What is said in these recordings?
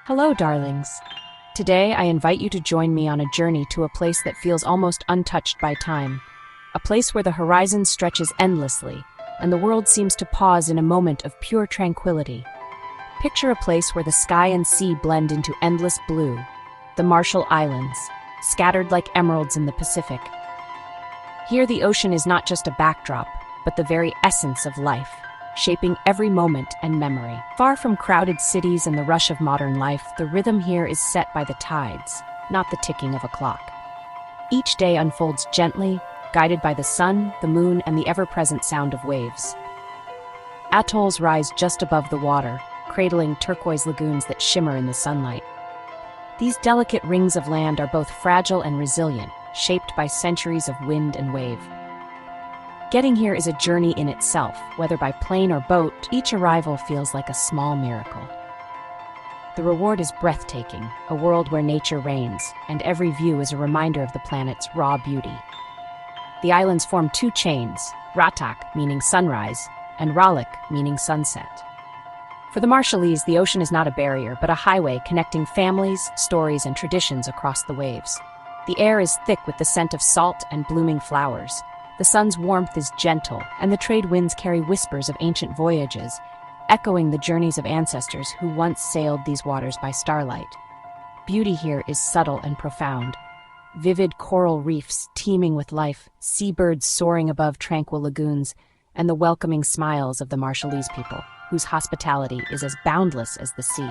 Hello, darlings. Today, I invite you to join me on a journey to a place that feels almost untouched by time. A place where the horizon stretches endlessly, and the world seems to pause in a moment of pure tranquility. Picture a place where the sky and sea blend into endless blue, the Marshall Islands, scattered like emeralds in the Pacific. Here, the ocean is not just a backdrop, but the very essence of life, shaping every moment and memory. Far from crowded cities and the rush of modern life, the rhythm here is set by the tides, not the ticking of a clock. Each day unfolds gently, guided by the sun, the moon, and the ever-present sound of waves. Atolls rise just above the water, cradling turquoise lagoons that shimmer in the sunlight. These delicate rings of land are both fragile and resilient, shaped by centuries of wind and wave. Getting here is a journey in itself, whether by plane or boat. Each arrival feels like a small miracle. The reward is breathtaking, a world where nature reigns, and every view is a reminder of the planet's raw beauty. The islands form two chains, Ratak, meaning sunrise, and Ralik, meaning sunset. For the Marshallese, the ocean is not a barrier, but a highway connecting families, stories, and traditions across the waves. The air is thick with the scent of salt and blooming flowers. The sun's warmth is gentle, and the trade winds carry whispers of ancient voyages, echoing the journeys of ancestors who once sailed these waters by starlight. Beauty here is subtle and profound. Vivid coral reefs teeming with life, seabirds soaring above tranquil lagoons, and the welcoming smiles of the Marshallese people, whose hospitality is as boundless as the sea.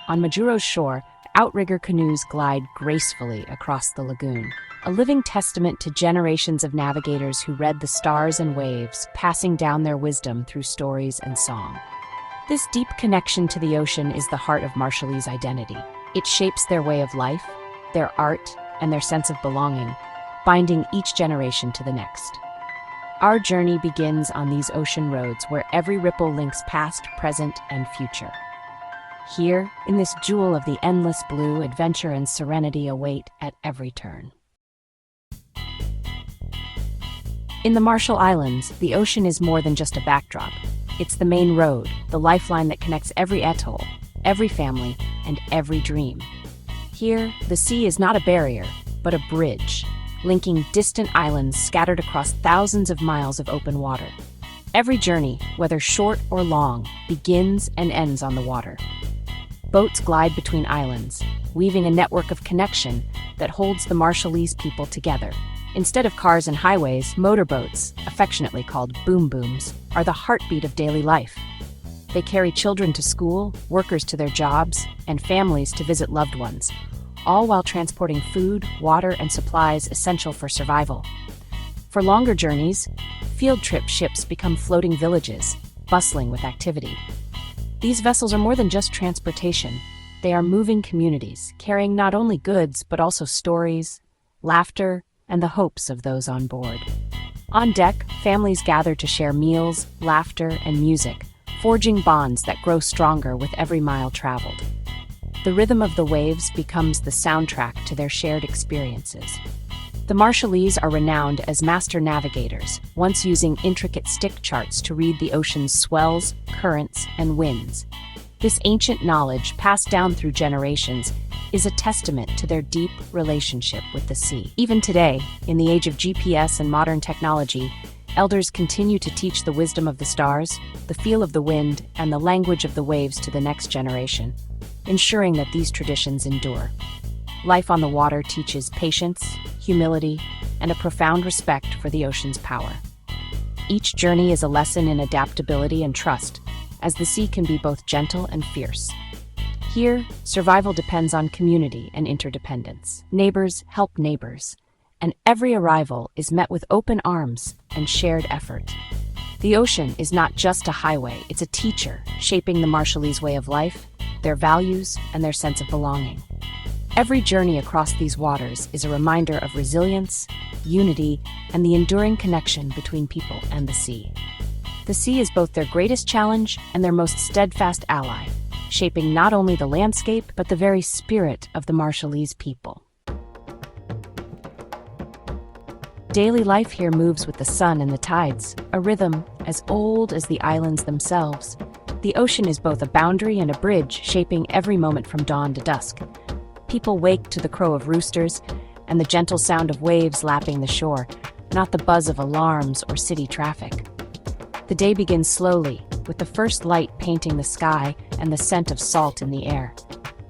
On Majuro's shore, outrigger canoes glide gracefully across the lagoon, a living testament to generations of navigators who read the stars and waves, passing down their wisdom through stories and song. This deep connection to the ocean is the heart of Marshallese identity. It shapes their way of life, their art, and their sense of belonging, binding each generation to the next. Our journey begins on these ocean roads where every ripple links past, present, and future. Here, in this jewel of the endless blue, adventure and serenity await at every turn. In the Marshall Islands, the ocean is more than just a backdrop. It's the main road, the lifeline that connects every atoll, every family, and every dream. Here, the sea is not a barrier, but a bridge, linking distant islands scattered across thousands of miles of open water. Every journey, whether short or long, begins and ends on the water. Boats glide between islands, weaving a network of connection that holds the Marshallese people together. Instead of cars and highways, motorboats, affectionately called boom booms, are the heartbeat of daily life. They carry children to school, workers to their jobs, and families to visit loved ones, all while transporting food, water, and supplies essential for survival. For longer journeys, field trip ships become floating villages, bustling with activity. These vessels are more than just transportation. They are moving communities, carrying not only goods, but also stories, laughter, and the hopes of those on board. On deck, families gather to share meals, laughter, and music, forging bonds that grow stronger with every mile traveled. The rhythm of the waves becomes the soundtrack to their shared experiences. The Marshallese are renowned as master navigators, once using intricate stick charts to read the ocean's swells, currents, and winds. This ancient knowledge, passed down through generations, is a testament to their deep relationship with the sea. Even today, in the age of GPS and modern technology, elders continue to teach the wisdom of the stars, the feel of the wind, and the language of the waves to the next generation, ensuring that these traditions endure. Life on the water teaches patience, humility, and a profound respect for the ocean's power. Each journey is a lesson in adaptability and trust, as the sea can be both gentle and fierce. Here, survival depends on community and interdependence. Neighbors help neighbors, and every arrival is met with open arms and shared effort. The ocean is not just a highway, it's a teacher, shaping the Marshallese way of life, their values, and their sense of belonging. Every journey across these waters is a reminder of resilience, unity, and the enduring connection between people and the sea. The sea is both their greatest challenge and their most steadfast ally, shaping not only the landscape, but the very spirit of the Marshallese people. Daily life here moves with the sun and the tides, a rhythm as old as the islands themselves. The ocean is both a boundary and a bridge, shaping every moment from dawn to dusk. People wake to the crow of roosters and the gentle sound of waves lapping the shore, not the buzz of alarms or city traffic. The day begins slowly, with the first light painting the sky and the scent of salt in the air.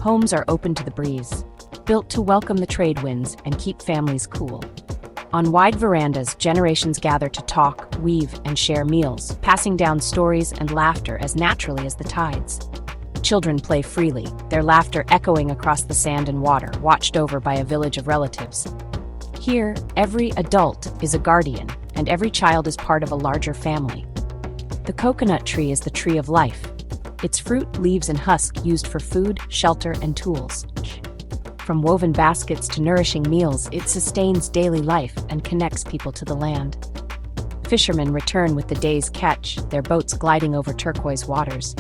Homes are open to the breeze, built to welcome the trade winds and keep families cool. On wide verandas, generations gather to talk, weave, and share meals, passing down stories and laughter as naturally as the tides. Children play freely, their laughter echoing across the sand and water, watched over by a village of relatives. Here, every adult is a guardian, and every child is part of a larger family. The coconut tree is the tree of life. Its fruit, leaves, and husk used for food, shelter, and tools. From woven baskets to nourishing meals, it sustains daily life and connects people to the land. Fishermen return with the day's catch, their boats gliding over turquoise waters.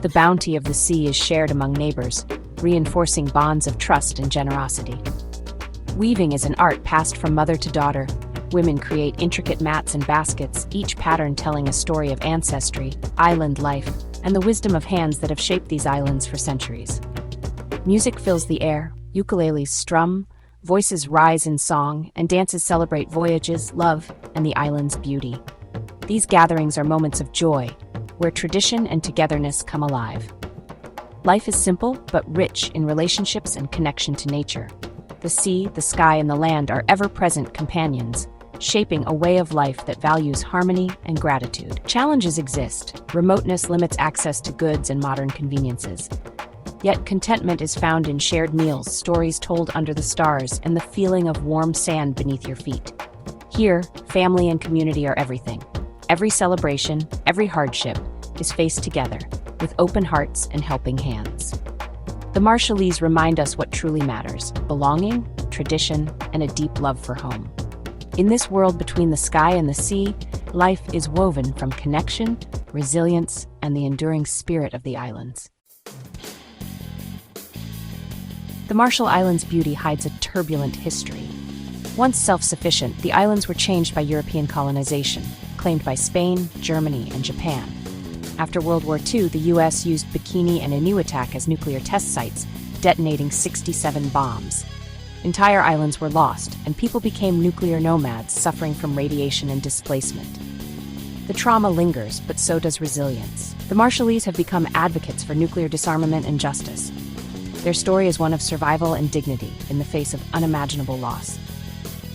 The bounty of the sea is shared among neighbors, reinforcing bonds of trust and generosity. Weaving is an art passed from mother to daughter. Women create intricate mats and baskets, each pattern telling a story of ancestry, island life, and the wisdom of hands that have shaped these islands for centuries. Music fills the air, ukuleles strum, voices rise in song, and dances celebrate voyages, love, and the island's beauty. These gatherings are moments of joy, where tradition and togetherness come alive. Life is simple but rich in relationships and connection to nature. The sea, the sky, and the land are ever-present companions, shaping a way of life that values harmony and gratitude. Challenges exist. Remoteness limits access to goods and modern conveniences. Yet contentment is found in shared meals, stories told under the stars, and the feeling of warm sand beneath your feet. Here, family and community are everything. Every celebration, every hardship, is faced together, with open hearts and helping hands. The Marshallese remind us what truly matters: belonging, tradition, and a deep love for home. In this world between the sky and the sea, life is woven from connection, resilience, and the enduring spirit of the islands. The Marshall Islands' beauty hides a turbulent history. Once self-sufficient, the islands were changed by European colonization, claimed by Spain, Germany, and Japan. After World War II, the U.S. used Bikini and Inuitak as nuclear test sites, detonating 67 bombs. Entire islands were lost, and people became nuclear nomads, suffering from radiation and displacement. The trauma lingers, but so does resilience. The Marshallese have become advocates for nuclear disarmament and justice. Their story is one of survival and dignity in the face of unimaginable loss.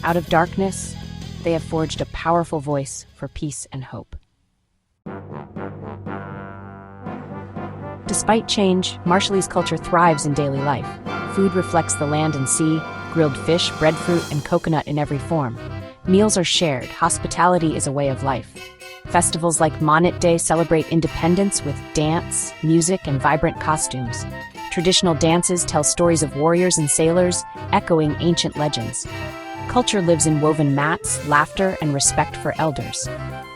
Out of darkness, they have forged a powerful voice for peace and hope. Despite change, Marshallese culture thrives in daily life. Food reflects the land and sea, grilled fish, breadfruit, and coconut in every form. Meals are shared, hospitality is a way of life. Festivals like Monit Day celebrate independence with dance, music, and vibrant costumes. Traditional dances tell stories of warriors and sailors, echoing ancient legends. Culture lives in woven mats, laughter, and respect for elders.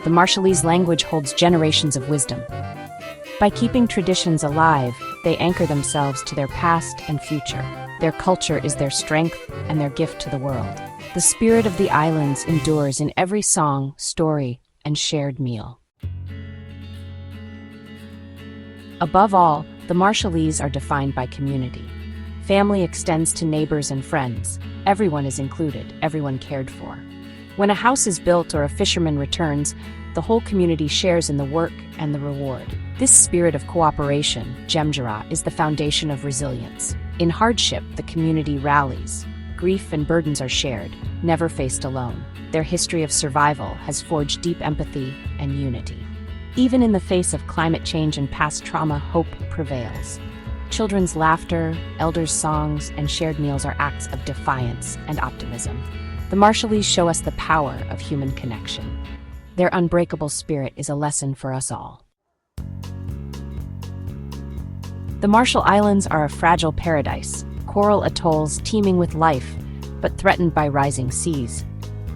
The Marshallese language holds generations of wisdom. By keeping traditions alive, they anchor themselves to their past and future. Their culture is their strength and their gift to the world. The spirit of the islands endures in every song, story, and shared meal. Above all, the Marshallese are defined by community. Family extends to neighbors and friends. Everyone is included, everyone cared for. When a house is built or a fisherman returns, the whole community shares in the work and the reward. This spirit of cooperation, Gemjara, is the foundation of resilience. In hardship, the community rallies. Grief and burdens are shared, never faced alone. Their history of survival has forged deep empathy and unity. Even in the face of climate change and past trauma, hope prevails. Children's laughter, elders' songs, and shared meals are acts of defiance and optimism. The Marshallese show us the power of human connection. Their unbreakable spirit is a lesson for us all. The Marshall Islands are a fragile paradise, coral atolls teeming with life, but threatened by rising seas.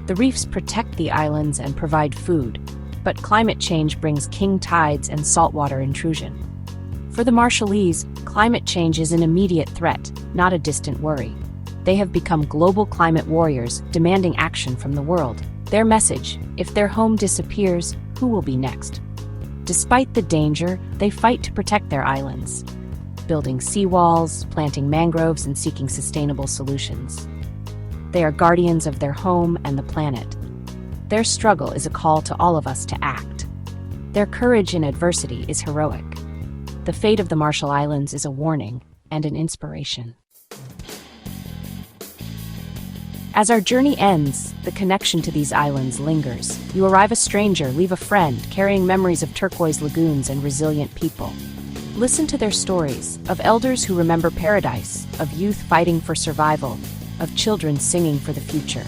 The reefs protect the islands and provide food, but climate change brings king tides and saltwater intrusion. For the Marshallese, climate change is an immediate threat, not a distant worry. They have become global climate warriors, demanding action from the world. Their message: if their home disappears, who will be next? Despite the danger, they fight to protect their islands, building seawalls, planting mangroves, and seeking sustainable solutions. They are guardians of their home and the planet. Their struggle is a call to all of us to act. Their courage in adversity is heroic. The fate of the Marshall Islands is a warning and an inspiration. As our journey ends, the connection to these islands lingers. You arrive a stranger, leave a friend, carrying memories of turquoise lagoons and resilient people. Listen to their stories, of elders who remember paradise, of youth fighting for survival, of children singing for the future.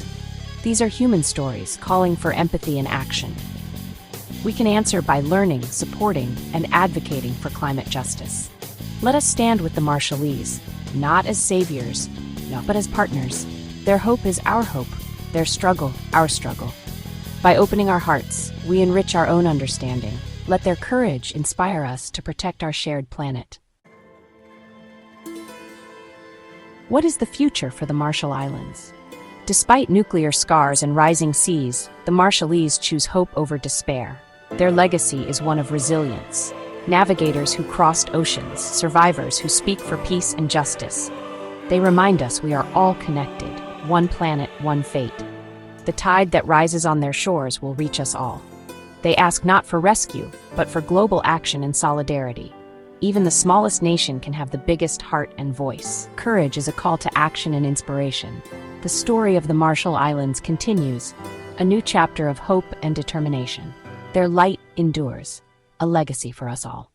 These are human stories calling for empathy and action. We can answer by learning, supporting, and advocating for climate justice. Let us stand with the Marshallese, not as saviors, but as partners. Their hope is our hope, their struggle, our struggle. By opening our hearts, we enrich our own understanding. Let their courage inspire us to protect our shared planet. What is the future for the Marshall Islands? Despite nuclear scars and rising seas, the Marshallese choose hope over despair. Their legacy is one of resilience. Navigators who crossed oceans, survivors who speak for peace and justice. They remind us we are all connected, one planet, one fate. The tide that rises on their shores will reach us all. They ask not for rescue, but for global action and solidarity. Even the smallest nation can have the biggest heart and voice. Courage is a call to action and inspiration. The story of the Marshall Islands continues, a new chapter of hope and determination. Their light endures, a legacy for us all.